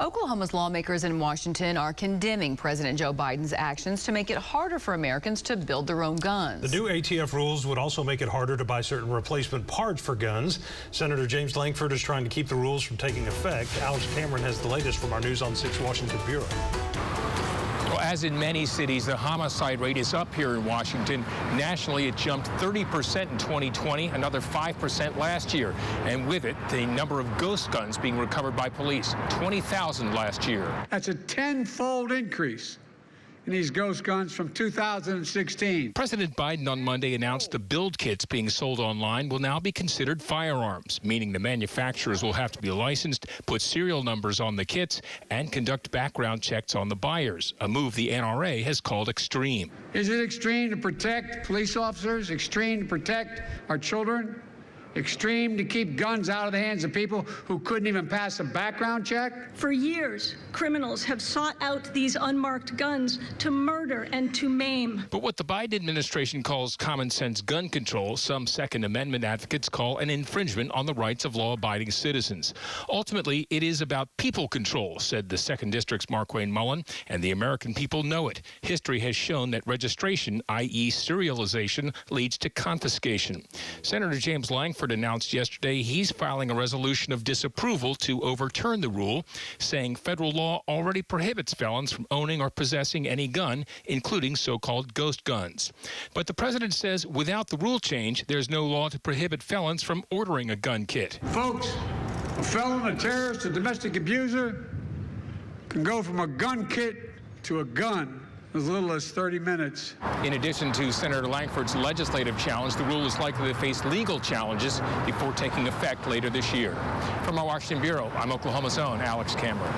Oklahoma's lawmakers in Washington are condemning President Joe Biden's actions to make it harder for Americans to build their own guns. The new ATF rules would also make it harder to buy certain replacement parts for guns. Senator James Lankford is trying to keep the rules from taking effect. Alex Cameron has the latest from our News on 6 Washington Bureau. Well, as in many cities, the homicide rate is up here in Washington. Nationally, it jumped 30% in 2020, another 5% last year. And with it, the number of ghost guns being recovered by police, 20,000 last year. That's a tenfold increase in these ghost guns from 2016. President Biden on Monday announced the build kits being sold online will now be considered firearms, meaning the manufacturers will have to be licensed, put serial numbers on the kits, and conduct background checks on the buyers, a move the NRA has called extreme. Is it extreme to protect police officers? Extreme to protect our children? Extreme to keep guns out of the hands of people who couldn't even pass a background check? For years, criminals have sought out these unmarked guns to murder and to maim. But what the Biden administration calls common sense gun control, some Second Amendment advocates call an infringement on the rights of law-abiding citizens. Ultimately, it is about people control, said the 2nd District's Markwayne Mullen, and the American people know it. History has shown that registration, i.e. serialization, leads to confiscation. Senator James Lankford announced yesterday he's filing a resolution of disapproval to overturn the rule, saying federal law already prohibits felons from owning or possessing any gun, including so-called ghost guns. But the president says without the rule change, there's no law to prohibit felons from ordering a gun kit. Folks, a felon, a terrorist, a domestic abuser can go from a gun kit to a gun as little as 30 minutes. In addition to Senator Lankford's legislative challenge, the rule is likely to face legal challenges before taking effect later this year. From our Washington Bureau, I'm Oklahoma's own Alex Cameron.